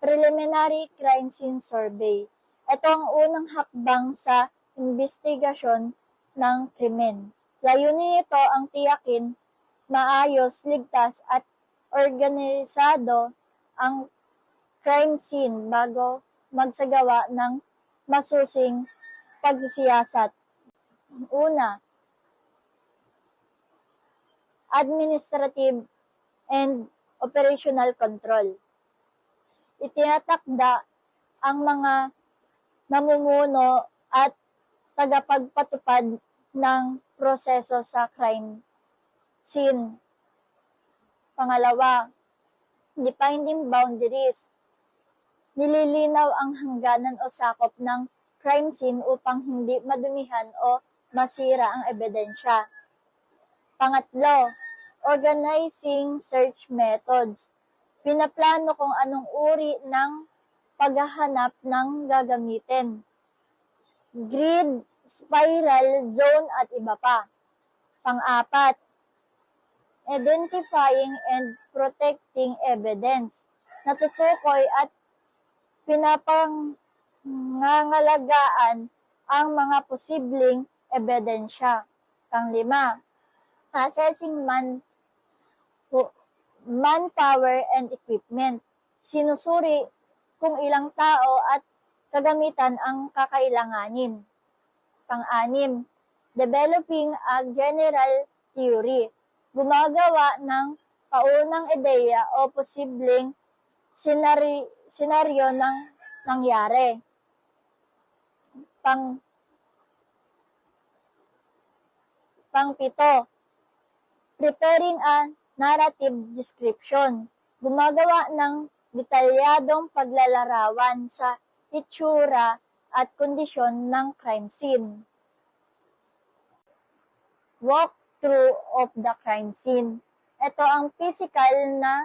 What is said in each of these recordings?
Preliminary Crime Scene Survey. Ito ang unang hakbang sa investigasyon ng krimen. Layunin nito ang tiyakin maayos, ligtas at organisado ang crime scene bago magsagawa ng masusing pagsisiyasat. Una, administrative and operational control. Itinatakda ang mga namumuno at tagapagpatupad ng proseso sa crime scene. Pangalawa, defining boundaries. Nililinaw ang hangganan o sakop ng crime scene upang hindi madumihan o masira ang ebidensya. Pangatlo, organizing search methods. Pinaplano kung anong uri ng paghahanap ng gagamitin. Grid, spiral, zone at iba pa. Pang-apat, identifying and protecting evidence. Natutukoy at pinapangangalagaan ang mga posibleng ebidensya. Pang-lima, assessing manpower and equipment. Sinusuri kung ilang tao at kagamitan ang kakailanganin. Pang-anim, developing a general theory. Gumagawa ng paunang ideya o posibleng senaryo ng nangyari. Pang-pito, preparing a narrative description. Gumagawa ng detalyadong paglalarawan sa itsura at kondisyon ng crime scene. Walkthrough of the crime scene. Ito ang physical na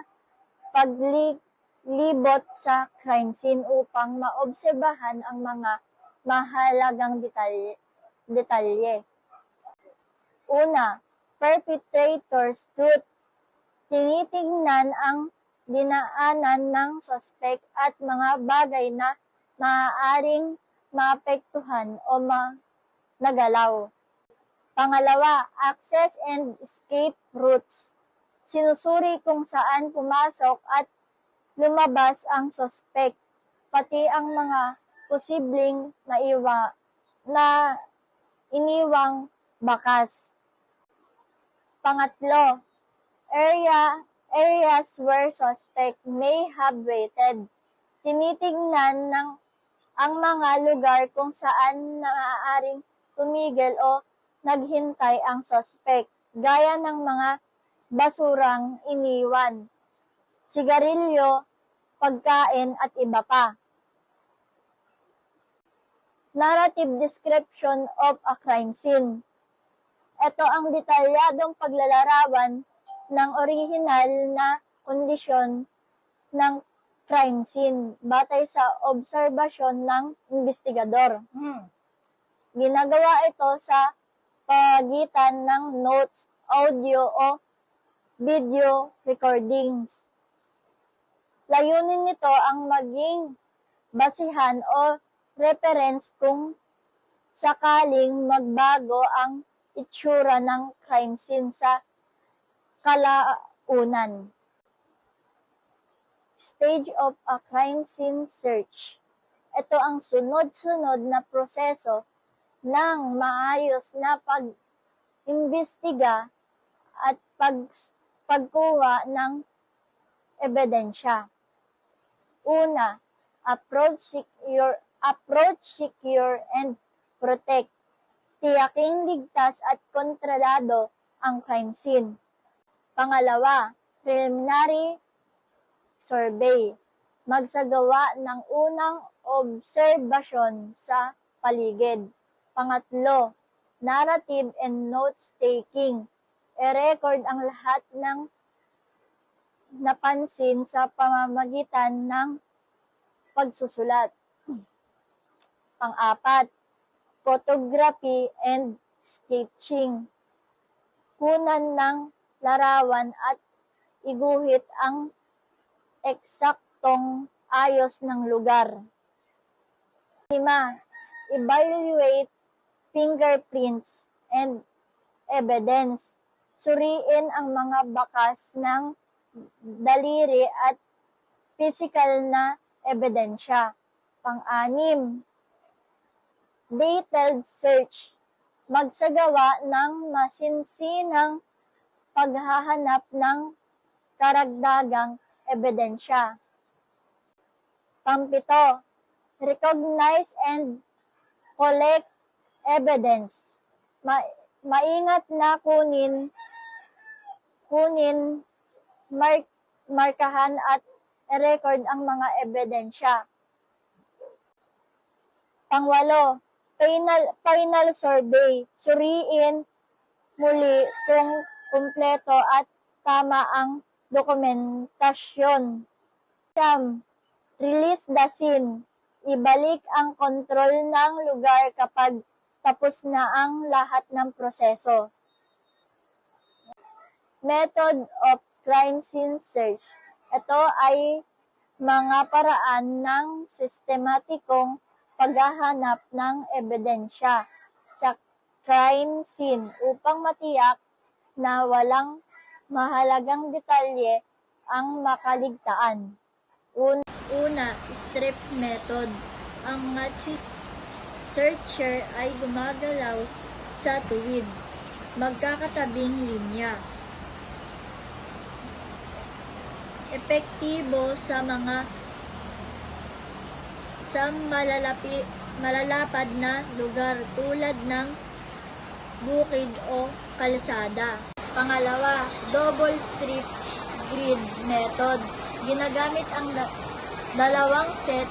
paglibot sa crime scene upang maobserbahan ang mga mahalagang detalye. Una, perpetrator's truth. Tinitingnan ang dinaanan ng suspect at mga bagay na maaaring maapektuhan o nagalaw. Pangalawa, access and escape routes. Sinusuri kung saan pumasok at lumabas ang suspect, pati ang mga posibleng iniwang bakas. Pangatlo, areas where suspect may have waited. Tinitingnan ang mga lugar kung saan maaaring tumigil o naghintay ang suspect, gaya ng mga basurang iniwan, sigarilyo, pagkain at iba pa. Narrative description of a crime scene. Ito ang detalyadong paglalarawan ng orihinal na kondisyon ng crime scene batay sa obserbasyon ng investigador. Ginagawa ito sa pagitan ng notes, audio o video recordings. Layunin nito ang maging basihan o reference kung sakaling magbago ang itsura ng crime scene sa kalaunan. Stage of a crime scene search. Ito ang sunod-sunod na proseso ng maayos na pag-imbestiga at pagkuha ng ebidensya. Una, approach, secure, and protect. Tiyaking ligtas at kontrolado ang crime scene. Pangalawa, preliminary survey. Magsagawa ng unang obserbasyon sa paligid. Pangatlo, narrative and notes-taking. I-record ang lahat ng napansin sa pamamagitan ng pagsusulat. Pang-apat, photography and sketching. Kunan ng larawan at iguhit ang eksaktong ayos ng lugar. 5. Evaluate fingerprints and evidence. Suriin ang mga bakas ng daliri at physical na ebidensya. 6. Detailed search. Magsagawa ng masinsinang paghahanap ng karagdagang ebidensya. 7. Recognize and collect evidence. Maingat na markahan at record ang mga ebidensya. 8. Final survey. Suriin muli kung kumpleto at tama ang dokumentasyon. 9. Release the scene. Ibalik ang kontrol ng lugar kapag tapos na ang lahat ng proseso. Method of crime scene search. Ito ay mga paraan ng sistematikong paghahanap ng ebidensya sa crime scene upang matiyak na walang mahalagang detalye ang makaligtaan. Una, strip method. Ang searcher ay gumagalaw sa tuwid, magkakatabing linya. Epektibo sa malalapad na lugar tulad ng bukid o kalsada. Pangalawa, double strip grid method. Ginagamit ang dalawang set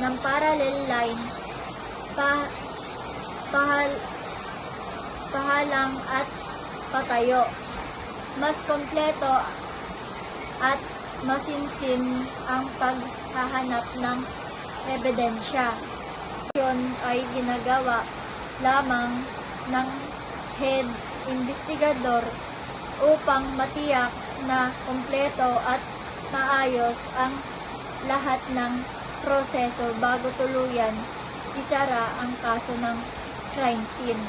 ng parallel line, pahalang at patayo. Mas kompleto at masinsin ang paghahanap ng ebidensya. Yun ay ginagawa lamang ng head investigador upang matiyak na kompleto at maayos ang lahat ng proseso bago tuluyan isara ang kaso ng crime scene.